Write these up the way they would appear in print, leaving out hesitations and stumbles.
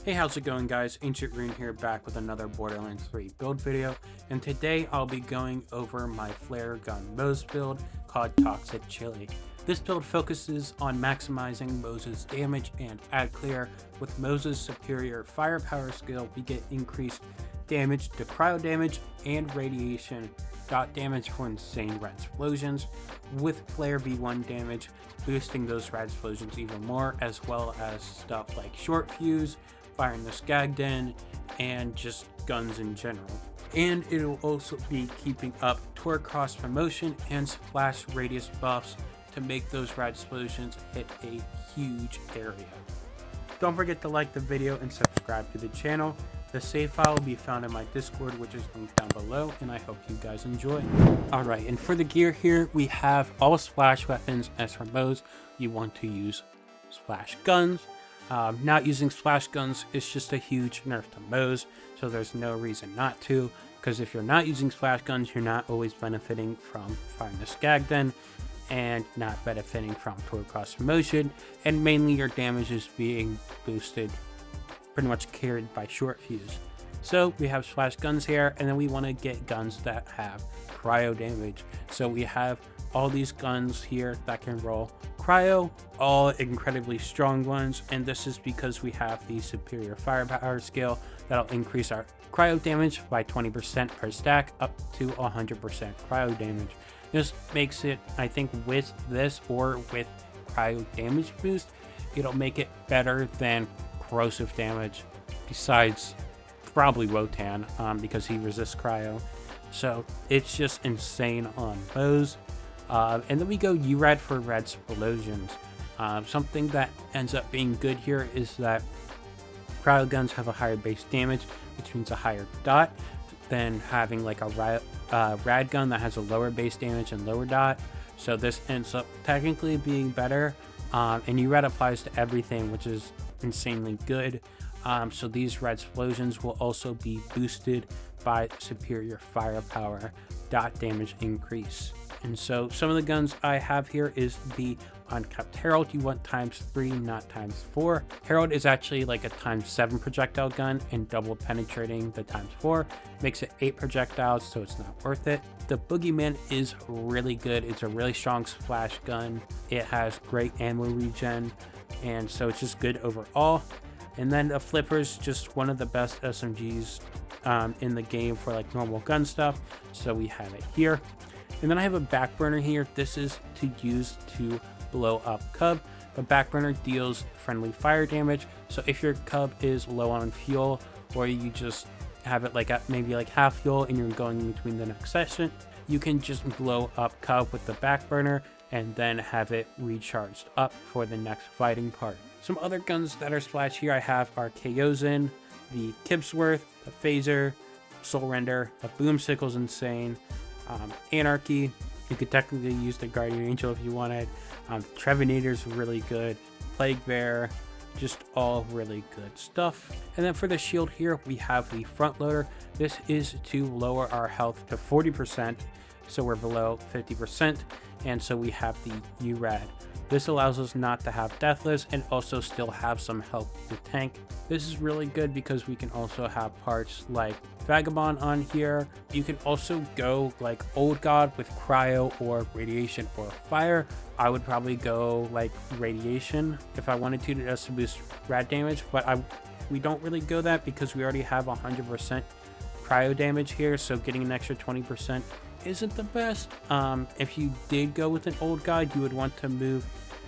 Hey, how's it going guys? Ancient Rune here, back with another Borderlands 3 build video, and today I'll be going over my flare gun Moze build called Toxic Chili. This build focuses on maximizing Moze's damage and ad clear. With Moze's superior firepower skill, we get increased damage to cryo damage and radiation dot damage for insane radsplosions, with flare V1 damage boosting those radsplosions even more, as well as stuff like short fuse, firing the skag den, and just guns in general. And it'll also be keeping up Torgue Cross Promotion and splash radius buffs to make those radsplosions hit a huge area. Don't forget to like the video and subscribe to the channel. The save file will be found in my Discord, which is linked down below, and I hope you guys enjoy. Alright, and for the gear here, we have all splash weapons. As for Moze, you want to use splash guns. Not using splash guns is just a huge nerf to Moze, so there's no reason not to, because if you're not using splash guns, you're not always benefiting from firing the skag den, and not benefiting from Torgue Cross Promotion, and mainly your damage is being boosted, pretty much carried by short fuse. So we have splash guns here, and then we want to get guns that have cryo damage. So we have all these guns here that can roll cryo, all incredibly strong ones, and this is because we have the superior firepower skill that'll increase our cryo damage by 20% per stack up to 100% cryo damage. This makes it, I think, with this or with cryo damage boost, it'll make it better than corrosive damage, besides probably Wotan, because he resists cryo. So it's just insane on Moze. And then we go urad for radsplosions. Something that ends up being good here is that cryo guns have a higher base damage, which means a higher dot, than having like a rad gun that has a lower base damage and lower dot. So this ends up technically being better, and urad applies to everything, which is insanely good. So these radsplosions will also be boosted by superior firepower dot damage increase. And so some of the guns I have here is the uncapped Herald. You want ×3, not ×4. Herald is actually like a ×7 projectile gun, and double penetrating the ×4 makes it 8 projectiles, so it's not worth it. The Boogeyman is really good. It's a really strong splash gun. It has great ammo regen, and so it's just good overall. And then the Flipper's just one of the best SMGs in the game for like normal gun stuff, so we have it here. And then I have a back burner here. This is to use to blow up cub. The back burner deals friendly fire damage, so if your cub is low on fuel, or you just have it like at maybe like half fuel and you're going in between the next session, you can just blow up cub with the back burner and then have it recharged up for the next fighting part. Some other guns that are splash here I have are Kayozin, the Kipsworth, the Phaser, Soul Render, the Boomsicle's insane, Anarchy. You could technically use the Guardian Angel if you wanted. Trevinator's really good. Plague Bear, just all really good stuff. And then for the shield here, we have the front loader. This is to lower our health to 40%, so we're below 50%, and so we have the urad. This allows us not to have deathless and also still have some health to tank. This is really good because we can also have parts like Vagabond on here. You can also go like Old God with cryo or radiation or fire. I would probably go like radiation if I wanted to, just to boost rad damage, but we don't really go that because we already have 100% cryo damage here, so getting an extra 20% isn't the best. If you did go with an Old God, you would want to move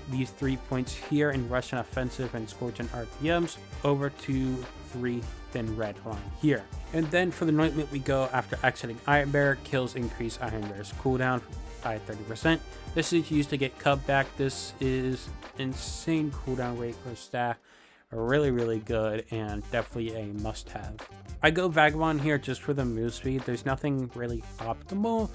these 3 points here in Russian Offensive and Scorching RPMs over to 3 thin red line here. And then for the anointment, we go after exiting Iron Bear. Kills increase Iron Bear's cooldown by 30%. This is used to get Cub back. This is insane cooldown rate per staff. Really good, and definitely a must-have. I go Vagabond here just for the move speed. There's nothing really optimal,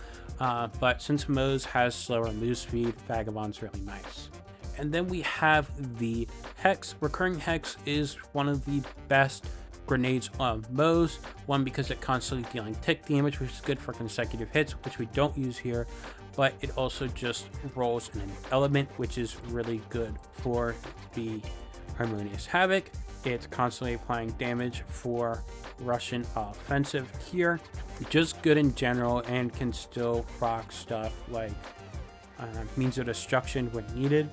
but since Moze has slower move speed, Vagabond's really nice. And then we have the Hex. Recurring Hex is one of the best grenades on Moze. One, because it constantly dealing tick damage, which is good for consecutive hits, which we don't use here, but it also just rolls in an element, which is really good for the Harmonious Havoc. it's constantly applying damage for Russian offensive here. Just good in general, and can still proc stuff like means of destruction when needed.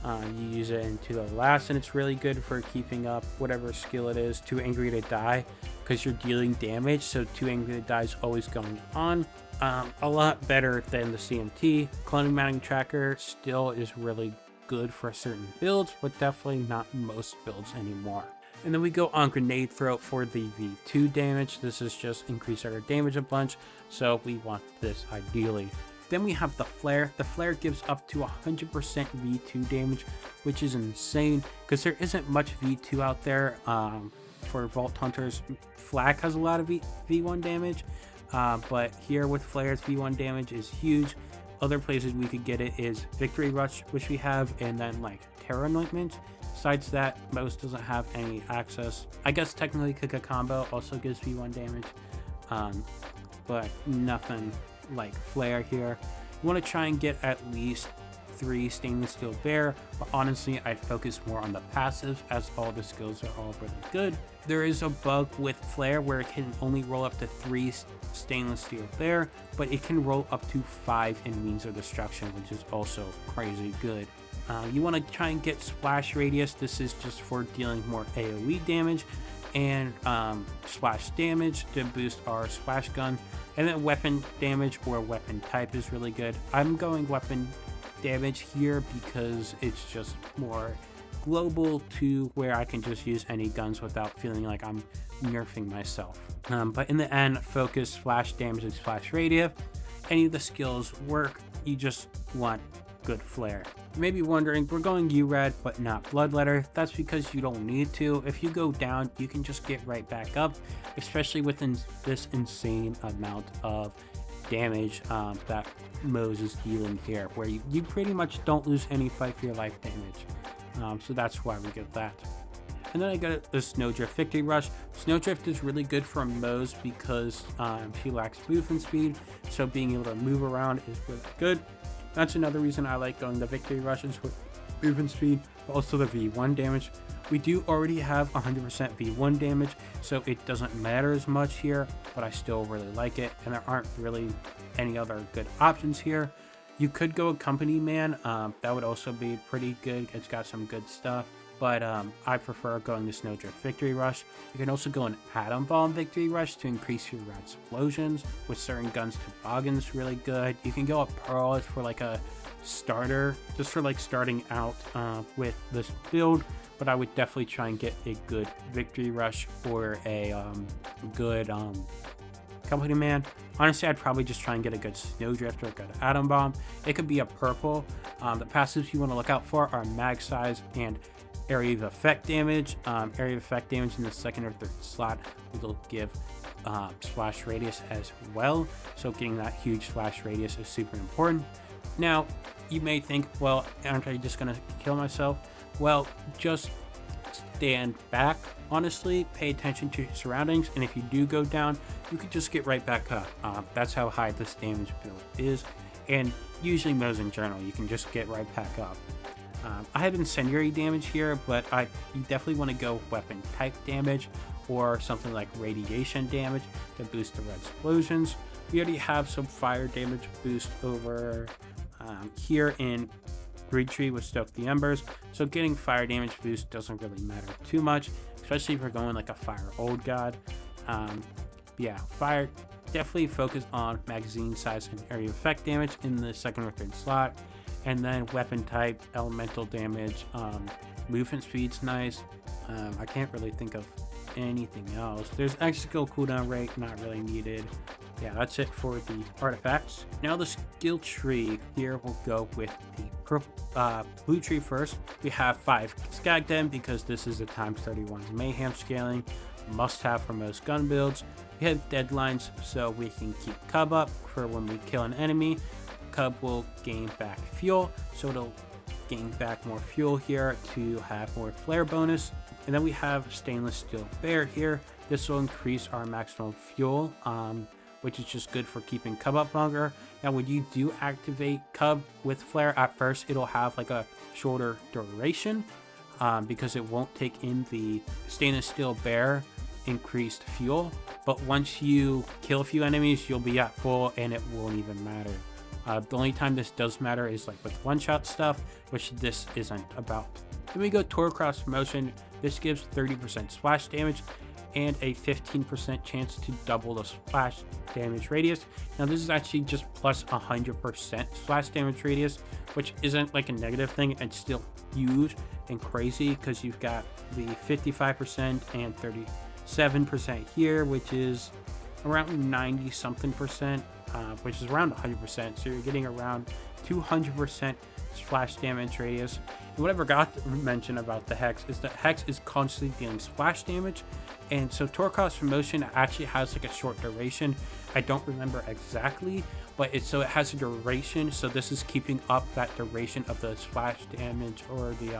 You use it into the last, and it's really good for keeping up whatever skill it is. Too angry to die, because you're dealing damage, so too angry to die is always going on. A lot better than the CMT. Cloning mounting tracker still is really good for certain builds, but definitely not most builds anymore. And then we go on grenade throw for the V2 damage. This is just increase our damage a bunch, so we want this ideally. Then we have the flare. The flare gives up to 100% V2 damage, which is insane because there isn't much V2 out there. For Vault Hunters, Flak has a lot of V1 damage, but here with flares, V1 damage is huge. Other places we could get it is Victory Rush, which we have, and then like Terror Anointment. Besides that, Moze doesn't have any access. I guess technically Cook a Combo also gives V1 damage, but nothing like Flare here. You want to try and get at least 3 Stainless Steel Bear, but honestly I'd focus more on the passives as all the skills are all really good. There is a bug with Flare where it can only roll up to 3 Stainless Steel Bear, but it can roll up to 5 in Means of Destruction, which is also crazy good. You want to try and get Splash Radius. This is just for dealing more AoE damage, and splash damage to boost our splash gun. And then weapon damage or weapon type is really good. I'm going weapon damage here because it's just more global to where I can just use any guns without feeling like I'm nerfing myself. But in the end, focus, splash damage, and splash radius. Any of the skills work. You just want good flare. You may be wondering, we're going urad but not bloodletter. That's because you don't need to. If you go down, you can just get right back up, especially within this insane amount of damage that Moze is dealing here, where you pretty much don't lose any fight for your life damage. So that's why we get that. And then I got the Snowdrift Victory Rush. Snowdrift is really good for Moze because she lacks movement speed, so being able to move around is really good. That's another reason I like going the Victory Rushes with movement speed, but also the V1 damage. We do already have 100% V1 damage, so it doesn't matter as much here, but I still really like it, and there aren't really any other good options here. You could go a Company Man, that would also be pretty good. It's got some good stuff, but I prefer going the Snowdrift Victory Rush. You can also go an Atom Bomb Victory Rush to increase your radsplosions. With certain guns, Toboggan's really good. You can go a Pearl for like a starter, just for like starting out with this build, but I would definitely try and get a good Victory Rush or a good Company Man. Honestly, I'd probably just try and get a good Snowdrift or a good Atom Bomb. It could be a purple. The passives you want to look out for are mag size and area of effect damage. Area of effect damage in the second or third slot will give splash radius as well, so getting that huge splash radius is super important. Now you may think, well, aren't I just gonna kill myself? Well, just stand back. Honestly, pay attention to your surroundings, and if you do go down, you can just get right back up. That's how high this damage build is, and usually Moze in general, you can just get right back up. I have incendiary damage here, but you definitely want to go weapon type damage or something like radiation damage to boost the radsplosions. We already have some fire damage boost over here in Greed Tree with Stoke the Embers, so getting fire damage boost doesn't really matter too much, especially if you're going like a fire old god. Yeah, fire, definitely focus on magazine size and area effect damage in the second or third slot. And then weapon type, elemental damage, movement speed's nice. I can't really think of anything else. There's extra skill cooldown rate, not really needed. Yeah, that's it for the artifacts. Now the skill tree here, we'll go with the blue tree first. We have 5 skag them because this is the ×31 mayhem scaling, must have for most gun builds. We have deadlines so we can keep Cub up for when we kill an enemy. Cub will gain back fuel, so it'll gain back more fuel here to have more flare bonus. And then we have Stainless Steel Bear here. This will increase our maximum fuel, which is just good for keeping Cub up longer. Now when you do activate Cub with flare, at first it'll have like a shorter duration, because it won't take in the stainless steel bear increased fuel, but once you kill a few enemies, you'll be at full and it won't even matter. The only time this does matter is like with one-shot stuff, which this isn't about. Then we go Torgue Cross Promotion. This gives 30% splash damage and a 15% chance to double the splash damage radius. Now this is actually just plus 100% splash damage radius, which isn't like a negative thing. It's still huge and crazy because you've got the 55% and 37% here, which is around 90 something percent, which is around 100%. So you're getting around 200% splash damage radius. And what I forgot to mention about the Hex is that Hex is constantly dealing splash damage, and so Torgue Cross Promotion actually has like a short duration. I don't remember exactly, but it has a duration, so this is keeping up that duration of the splash damage, or the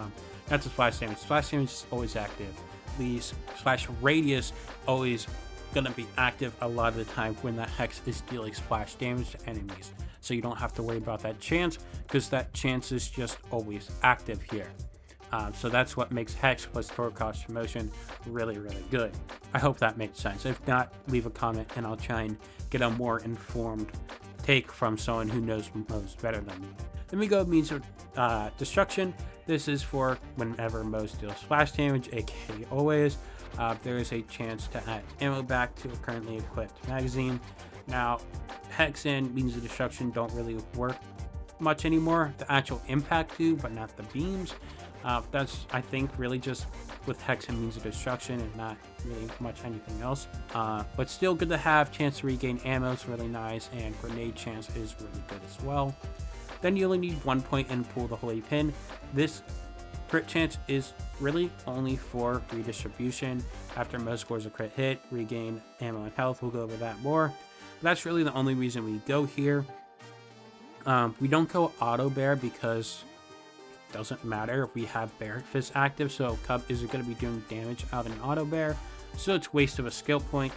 not the splash damage. Splash damage is always active. The splash radius always gonna be active a lot of the time when that Hex is dealing splash damage to enemies. So you don't have to worry about that chance, because that chance is just always active here. So that's what makes Hex plus Torgue Cross Promotion really, really good. I hope that makes sense. If not, leave a comment and I'll try and get a more informed take from someone who knows Moze better than me. Then we go means of destruction. This is for whenever Moze deals splash damage, aka always. There is a chance to add ammo back to a currently equipped magazine. Now, Hex and means of destruction don't really work much anymore. The actual impact do, but not the beams. That's, I think, really just with Hex and means of destruction and not really much anything else. But still good to have. Chance to regain ammo is really nice, and grenade chance is really good as well. Then you only need 1 point and pull the holy pin. This crit chance is really only for redistribution. After Moze scores a crit hit, regain ammo and health. We'll go over that more. But that's really the only reason we go here. We don't go auto bear because it doesn't matter if we have bear fist active, so Cub isn't going to be doing damage out of an auto bear, so it's waste of a skill point.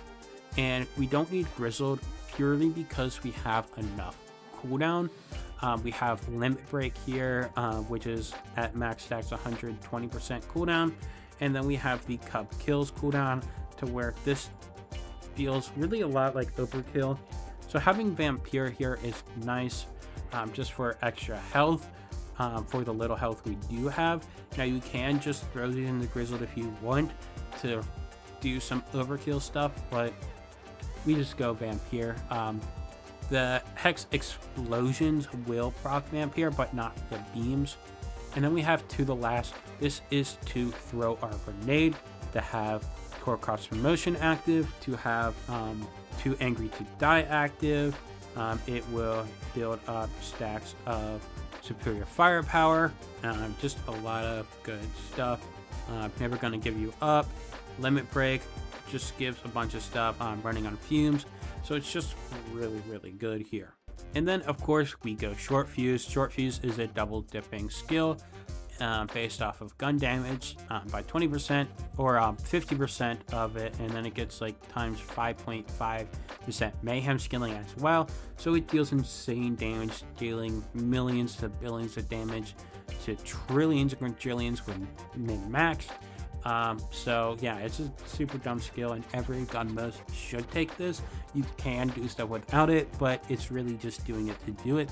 And we don't need grizzled purely because we have enough cooldown. We have limit break here, which is at max stacks 120% cooldown, and then we have the Cub kills cooldown, to where this feels really a lot like overkill. So having Vampire here is nice, just for extra health, for the little health we do have. Now you can just throw these in the grizzled if you want to do some overkill stuff, but we just go Vampire. The Hex explosions will proc Vampire, but not the beams. And then we have to the last. This is to throw our grenade, to have Torgue Cross Promotion active, to have Too Angry to Die active. It will build up stacks of superior firepower. Just a lot of good stuff. Never Gonna Give You Up. Limit Break just gives a bunch of stuff. Running on Fumes. So it's just really, really good here. And then, of course, we go Short Fuse. Short Fuse is a double dipping skill based off of gun damage by 20% or 50% of it. And then it gets like times 5.5% Mayhem skilling as well. So it deals insane damage, dealing millions to billions of damage to trillions and quadrillions when min-maxed. So yeah, it's a super dumb skill, and every gun Moze should take this. You can do stuff without it, but it's really just doing it to do it.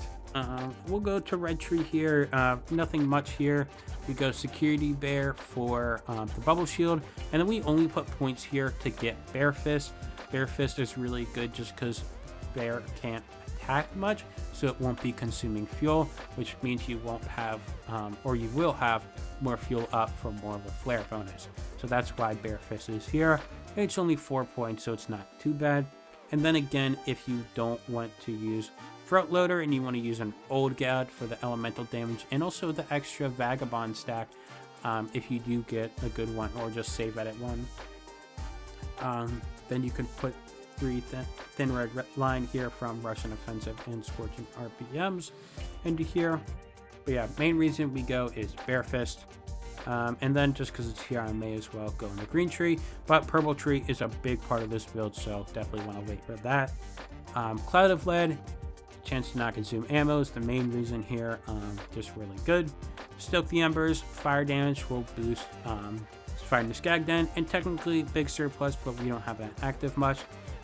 We'll go to Red Tree here. Nothing much here. We go Security Bear for the Bubble Shield, and then we only put points here to get Bear Fist. Bear Fist is really good just because Bear can't attack much, so it won't be consuming fuel, which means you won't have, or you will have more fuel up for more of a flare bonus. So that's why Bear Fist is here. It's only 4 points, so it's not too bad. And then again, if you don't want to use Throat Loader and you want to use an Old Gad for the elemental damage and also the extra Vagabond stack, if you do get a good one, or just save edit one, then you can put 3 thin red line here from Russian Offensive and Scorching RPMs into here. But yeah, main reason we go is Bear Fist. And then just because it's here, I may as well go in the Green Tree. But Purple Tree is a big part of this build, so definitely want to wait for that. Cloud of Lead, chance to not consume ammo is the main reason here. Just really good. Stoke the Embers, fire damage will boost fighting the skag den, and technically big surplus, but we don't have that active much.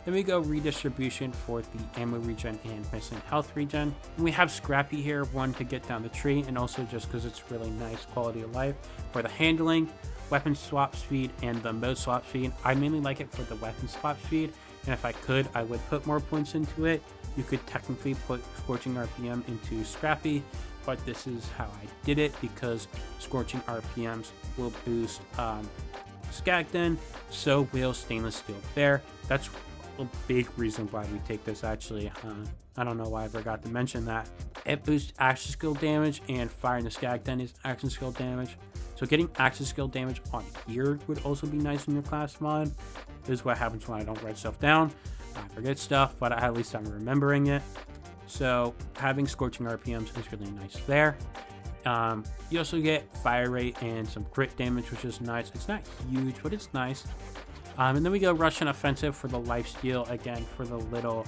Then we go redistribution for the ammo regen and missing health regen. And we have Scrappy here, one to get down the tree, and also just because it's really nice quality of life for the handling, weapon swap speed, and the mode swap speed. I mainly like it for the weapon swap speed, and if I could, I would put more points into it. You could technically put Scorching RPM into Scrappy, but this is how I did it because Scorching RPMs will boost skag den, so will Stainless Steel Bear. That's a big reason why we take this actually. I don't know why I forgot to mention that. It boosts action skill damage, and firing the skag den is action skill damage. So getting action skill damage on here would also be nice in your class mod. This is what happens when I don't write stuff down. I forget stuff, but at least I'm remembering it. So having Scorching RPMs is really nice there. You also get fire rate and some crit damage, which is nice. It's not huge, but it's nice. And then we go Russian Offensive for the lifesteal. Again, for the little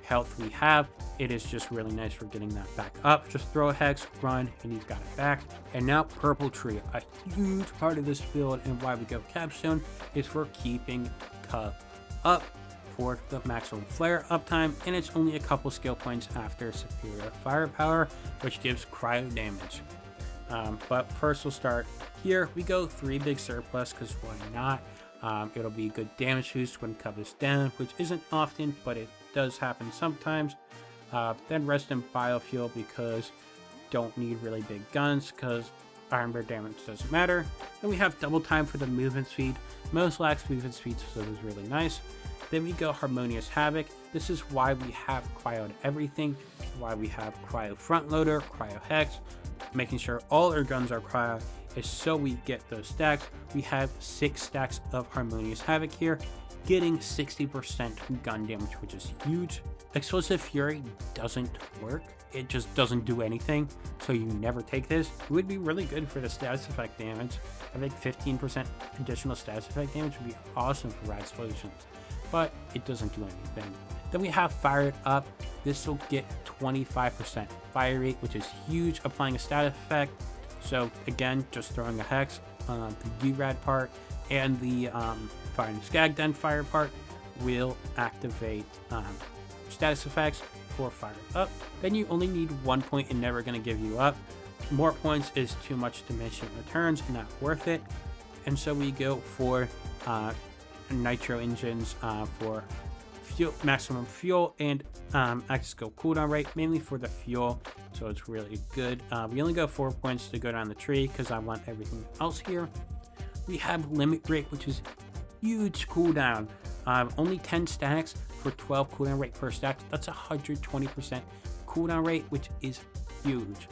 health we have, it is just really nice for getting that back up. Just throw a hex, run, and you've got it back. And now Purple Tree, a huge part of this build and why we go Capstone is for keeping Cub up for the maximum flare uptime, and it's only a couple skill points after superior firepower, which gives cryo damage. But first we'll start here. We go 3 big surplus because why not? It'll be a good damage boost when Cub is down, which isn't often, but it does happen sometimes. Then rest in biofuel because don't need really big guns because Iron Bear damage doesn't matter. Then we have double time for the movement speed. Most lacks movement speed, so it was really nice. Then we go Harmonious Havoc. This is why we have cryoed everything, why we have cryo front loader, cryo hex, making sure all our guns are cryo is so we get those stacks. We have 6 stacks of Harmonious Havoc here, getting 60% gun damage, which is huge. Explosive Fury doesn't work. It just doesn't do anything, so you never take this. It would be really good for the status effect damage. I think 15% additional status effect damage would be awesome for radsplosions, but it doesn't do anything. Then we have Fire It Up. This will get 25% fire rate, which is huge, applying a status effect. So again, just throwing a hex on the urad part and the firing skag den fire part will activate status effects for Fire It Up. Then you only need 1 point and never going to give you up. More points is too much diminishing returns, not worth it. And so we go for nitro engines for fuel, maximum fuel, and active skill cooldown rate, mainly for the fuel, so it's really good. We only go 4 points to go down the tree because I want everything else here. We have Limit Break, which is huge cooldown. Only 10 stacks for 12 cooldown rate per stack. That's 120% cooldown rate, which is huge.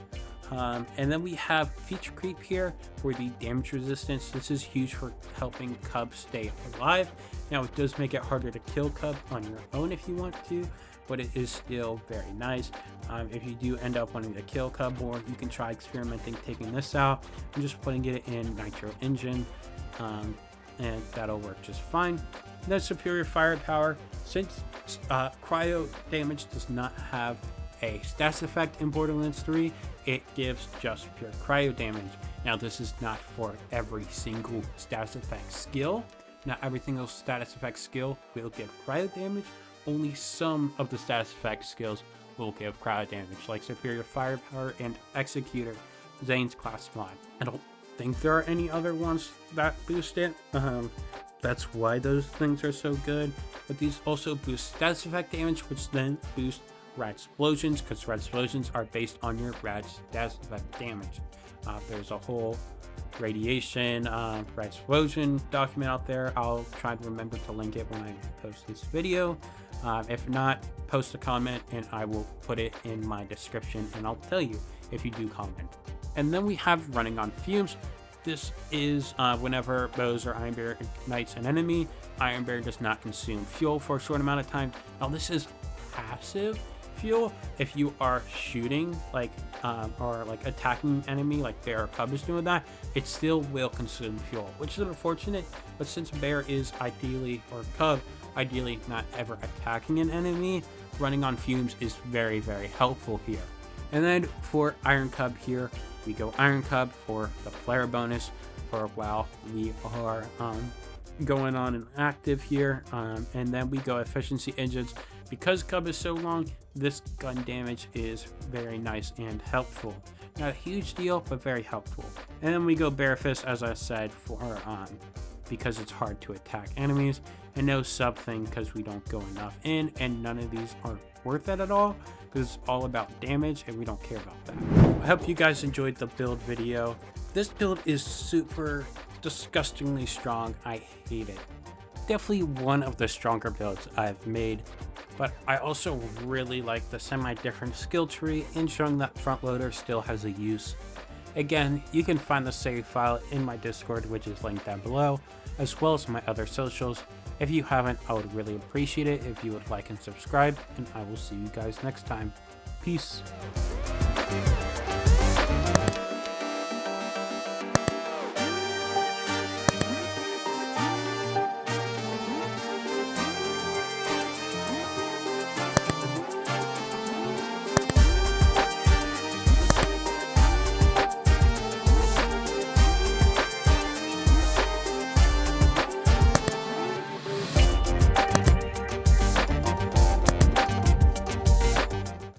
And then we have Feature Creep here for the damage resistance. This is huge for helping Cub stay alive. Now it does make it harder to kill Cub on your own if you want to, but it is still very nice. If you do end up wanting to kill Cub more, you can try experimenting taking this out and just putting it in Nitro Engine, and that'll work just fine. And then Superior Firepower, since cryo damage does not have a status effect in Borderlands 3, it gives just pure cryo damage. Now this is not for every single status effect skill. Not every single status effect skill will give cryo damage. Only some of the status effect skills will give cryo damage, like Superior Firepower and Executor, Zane's class mod. I don't think there are any other ones that boost it. That's why those things are so good. But these also boost status effect damage, which then boost radsplosions, because radsplosions are based on your rad status effect damage. There's a whole radiation radsplosion document out there. I'll try to remember to link it when I post this video. If not, post a comment and I will put it in my description, and I'll tell you if you do comment. And then we have Running on Fumes. This is whenever Moze or Iron Bear ignites an enemy, Iron Bear does not consume fuel for a short amount of time. Now this is passive fuel. If you are shooting or attacking enemy like Bear or Cub is doing that, it still will consume fuel, which is unfortunate. But since Bear is ideally, or Cub ideally, not ever attacking an enemy, Running on Fumes is very, very helpful here. And then for Iron Cub here, We go Iron Cub for the flare bonus for while we are going on and active here, and then we go efficiency engines. Because Cub is so long, this gun damage is very nice and helpful. Not a huge deal, but very helpful. And then we go Bare Fist, as I said, for because it's hard to attack enemies, and no sub thing because we don't go enough in, and none of these are worth it at all because it's all about damage and we don't care about that. I hope you guys enjoyed the build video. This build is super disgustingly strong. I hate it. Definitely one of the stronger builds I've made, but I also really like the semi-different skill tree and showing that front loader still has a use. Again, you can find the save file in my Discord, which is linked down below, as well as my other socials. If you haven't, I would really appreciate it if you would like and subscribe, and I will see you guys next time. Peace.